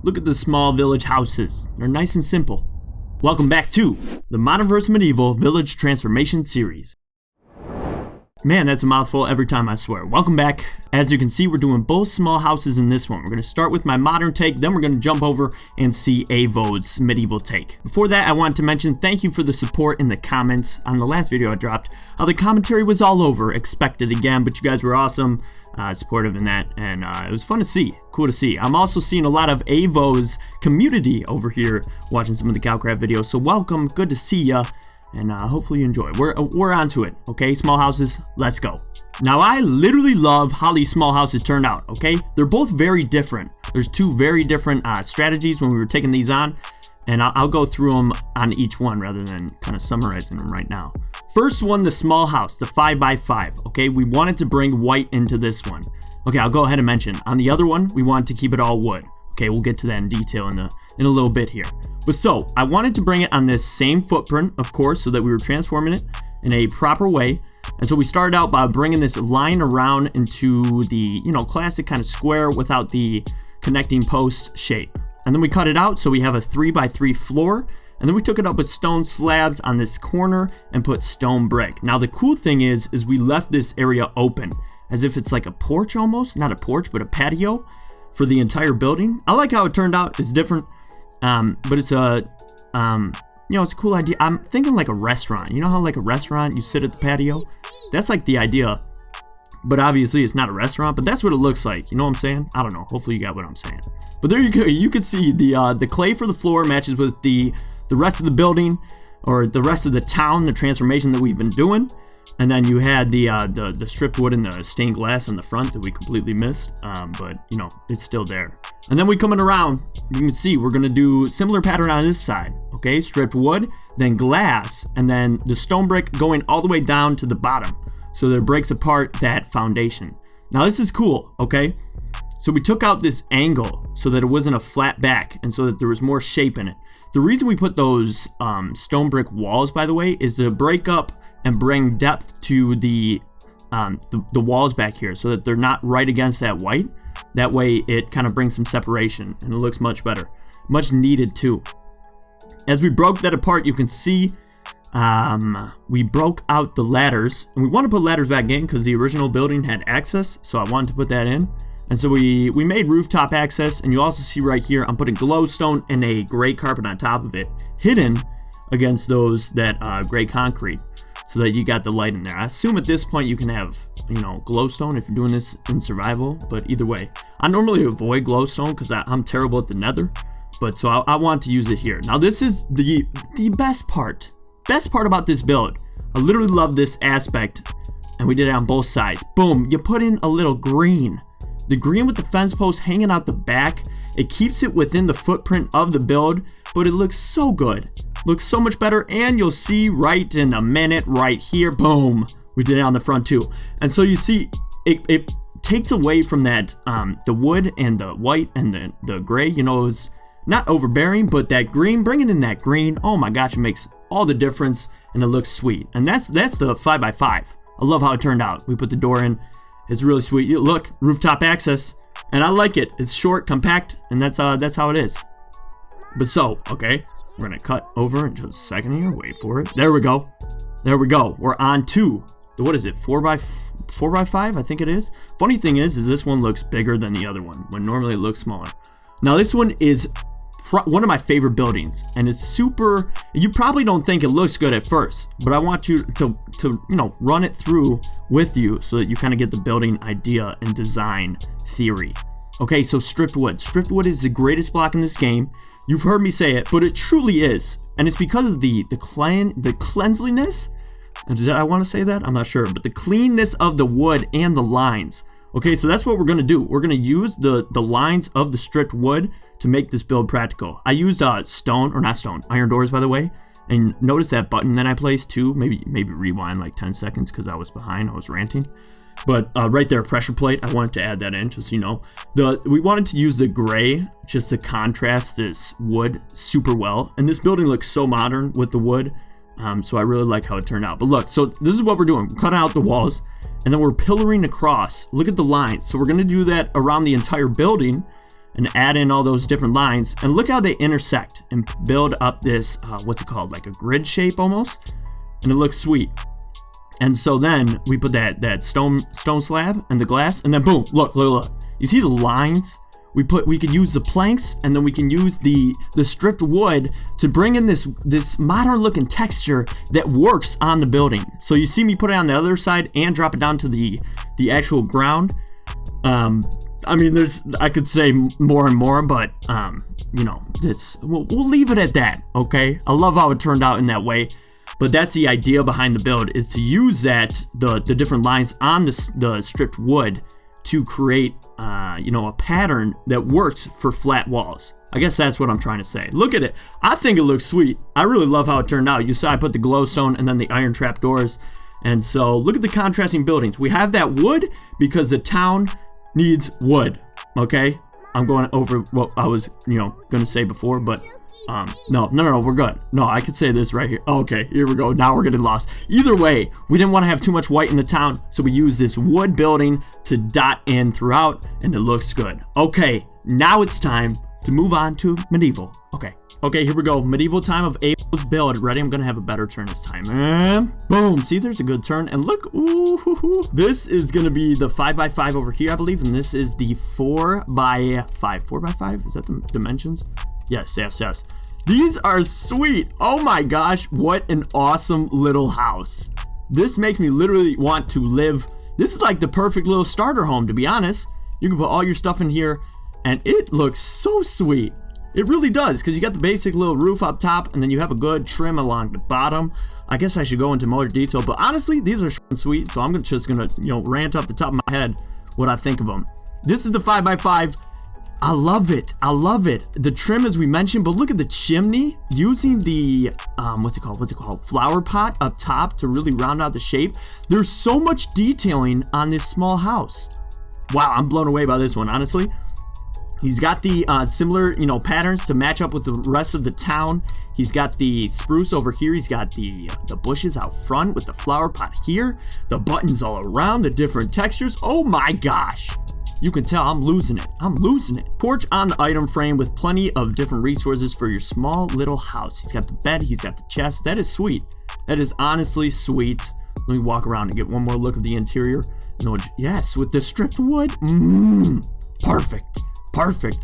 Look at the small village houses. They're nice and simple. Welcome back to the Modern vs. Medieval Village Transformation Series. Man, that's a mouthful every time, I swear. Welcome back. As you can see, we're doing both small houses in this one. We're going to start with my modern take, then we're going to jump over and see AVO'S medieval take. Before that, I wanted to mention thank you for the support in the comments on the last video I dropped. How the commentary was all over, expected again, but you guys were awesome, supportive in that, and it was fun to see, cool to see. I'm also seeing a lot of AVO'S community over here watching some of the KyleKraft videos, so welcome, good to see ya. And hopefully you enjoy. We're onto it, okay? Small houses, let's go. Now, I literally love how these small houses turned out, okay? They're both very different. There's two very different strategies when we were taking these on, and I'll go through them on each one rather than kind of summarizing them right now. First one, the small house, the 5x5, okay? We wanted to bring white into this one. Okay, I'll go ahead and mention. On the other one, we wanted to keep it all wood. Okay, we'll get to that in detail in a little bit here. But so, I wanted to bring it on this same footprint, of course, so that we were transforming it in a proper way. And so we started out by bringing this line around into the, classic kind of square without the connecting post shape. And then we cut it out so we have a 3x3 floor. And then we took it up with stone slabs on this corner and put stone brick. Now the cool thing is we left this area open as if it's like a porch almost. Not a porch, but a patio for the entire building. I like how it turned out. It's different, but it's a, it's a cool idea. I'm thinking like a restaurant. You know how like a restaurant, you sit at the patio? That's like the idea, but obviously it's not a restaurant, but that's what it looks like. You know what I'm saying? I don't know. Hopefully you got what I'm saying. But there you go. You can see the clay for the floor matches with the rest of the building or the rest of the town, the transformation that we've been doing. And then you had the stripped wood and the stained glass on the front that we completely missed, but it's still there. And then we coming around, you can see we're gonna do similar pattern on this side. Okay, stripped wood, then glass, and then the stone brick going all the way down to the bottom, so that it breaks apart that foundation. Now this is cool. Okay, so we took out this angle so that it wasn't a flat back, and so that there was more shape in it. The reason we put those stone brick walls, by the way, is to break up and bring depth to the walls back here so that they're not right against that white. That way it kind of brings some separation and it looks much better. Much needed too. As we broke that apart, you can see we broke out the ladders. And we want to put ladders back in because the original building had access. So I wanted to put that in. And so we made rooftop access. And you also see right here, I'm putting glowstone and a gray carpet on top of it, hidden against that gray concrete, so that you got the light in there. I assume at this point you can have, glowstone if you're doing this in survival, but either way. I normally avoid glowstone because I'm terrible at the nether, but so I want to use it here. Now this is the best part. Best part about this build. I literally love this aspect, and we did it on both sides. Boom, you put in a little green. The green with the fence post hanging out the back, it keeps it within the footprint of the build, but it looks so good. Looks so much better, and you'll see right in a minute right here, boom, we did it on the front too. And so you see it takes away from that the wood and the white and the gray, it's not overbearing, but that green, bringing in that green, oh my gosh, it makes all the difference and it looks sweet. And that's the 5x5. I love how it turned out. We put the door in, it's really sweet. Look, rooftop access, and I like it. It's short, compact, and that's how it is. But so, okay, we're gonna cut over in just a second here. Wait for it. There we go. There we go. We're on to the, what is it, 4x5? I think it is. Funny thing is this one looks bigger than the other one when normally it looks smaller. Now this one is one of my favorite buildings, and it's super. You probably don't think it looks good at first, but I want you to run it through with you so that you kind of get the building idea and design theory. Okay, so stripped wood. Stripped wood is the greatest block in this game. You've heard me say it, but it truly is. And it's because of the cleanliness. Did I want to say that? I'm not sure. But the cleanness of the wood and the lines. Okay, so that's what we're going to do. We're going to use the lines of the stripped wood to make this build practical. I used iron doors, by the way. And notice that button that I placed too. Maybe rewind like 10 seconds because I was behind. I was ranting. But right there, pressure plate, I wanted to add that in just so you know. We wanted to use the gray just to contrast this wood super well. And this building looks so modern with the wood. So I really like how it turned out. But look, so this is what we're doing. We're cutting out the walls, and then we're pillaring across. Look at the lines. So we're going to do that around the entire building. and add in all those different lines, and look how they intersect and build up this, what's it called, like a grid shape almost, and it looks sweet. And so then we put that stone slab and the glass, and then boom, look. You see the lines? We could use the planks, and then we can use the stripped wood to bring in this modern looking texture that works on the building. So you see me put it on the other side and drop it down to the actual ground. I mean, I could say more and more, but you know, we'll leave it at that. Okay, I love how it turned out in that way. But that's the idea behind the build, is to use the different lines on the stripped wood to create, you know, a pattern that works for flat walls. I guess that's what I'm trying to say. Look at it. I think it looks sweet. I really love how it turned out. You saw I put the glowstone and then the iron trap doors. And so look at the contrasting buildings. We have that wood because the town needs wood. Okay? I'm going over what I was, you know, going to say before, but no, we're good. No, I could say this right here. Okay, here we go. Now we're getting lost. Either way, we didn't want to have too much white in the town, so we used this wood building to dot in throughout, and it looks good. Okay, now it's time to move on to medieval. Okay, here we go. Medieval time of AVO'S build. Ready? I'm gonna have a better turn this time. And boom. See, there's a good turn. And look, ooh, this is gonna be the 5x5 over here, I believe, and this is the 4x5. 4x5? Is that the dimensions? Yes. These are sweet. Oh my gosh, what an awesome little house. This makes me literally want to live. This is like the perfect little starter home, to be honest. You can put all your stuff in here, and it looks so sweet. It really does, because you got the basic little roof up top, and then you have a good trim along the bottom. I guess I should go into more detail, but honestly, these are sweet, so I'm just gonna, you know, rant off the top of my head what I think of them. This is the 5x5. I love it. The trim, as we mentioned, but look at the chimney using the what's it called, flower pot up top to really round out the shape. There's so much detailing on this small house. Wow, I'm blown away by this one, honestly. He's got the similar, you know, patterns to match up with the rest of the town. He's got the spruce over here. He's got the bushes out front with the flower pot here. The buttons all around, the different textures. Oh my gosh. You can tell I'm losing it. Porch on the item frame with plenty of different resources for your small little house. He's got the bed, he's got the chest. That is sweet. That is honestly sweet. Let me walk around and get one more look of the interior. Yes, with the stripped wood. Perfect.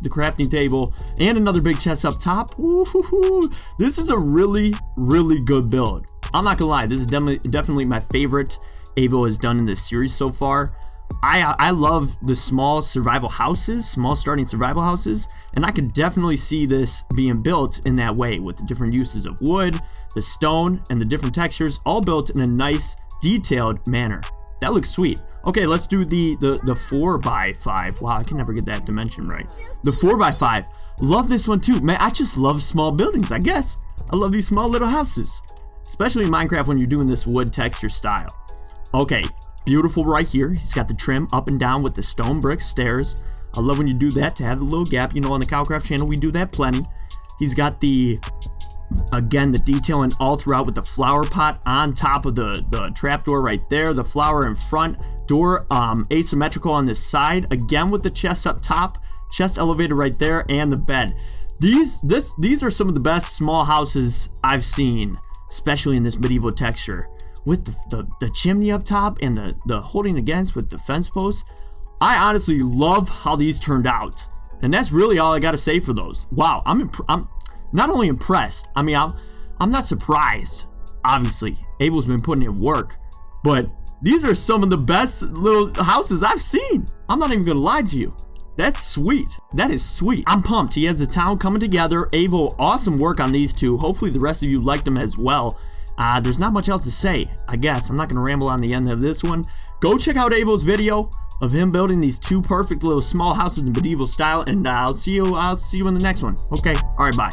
The crafting table and another big chest up top. Woo-hoo-hoo. This is a really, really good build. I'm not gonna lie, this is definitely my favorite AVO has done in this series so far. I love the small starting survival houses, and I could definitely see this being built in that way with the different uses of wood, the stone, and the different textures, all built in a nice, detailed manner. That looks sweet. Okay, let's do the 4x5. Wow, I can never get that dimension right. The 4x5. Love this one too. Man, I just love small buildings, I guess. I love these small little houses, especially in Minecraft when you're doing this wood texture style. Okay. Beautiful right here. He's got the trim up and down with the stone brick stairs. I love when you do that to have the little gap. You know, on the KyleKraft channel, we do that plenty. He's got the detailing all throughout with the flower pot on top of the trapdoor right there. The flower in front, door asymmetrical on this side. Again with the chest up top, chest elevated right there, and the bed. These are some of the best small houses I've seen, especially in this medieval texture. With the chimney up top and the holding against with the fence posts. I honestly love how these turned out. And that's really all I gotta say for those. Wow, I'm not only impressed, I mean, I'm not surprised. Obviously, AVO'S been putting in work, but these are some of the best little houses I've seen. I'm not even gonna lie to you. That's sweet. That is sweet. I'm pumped. He has the town coming together. AVO, awesome work on these two. Hopefully the rest of you liked them as well. There's not much else to say, I guess. I'm not going to ramble on the end of this one. Go check out AVO'S video of him building these two perfect little small houses in medieval style, and I'll see you in the next one. Okay, all right, bye.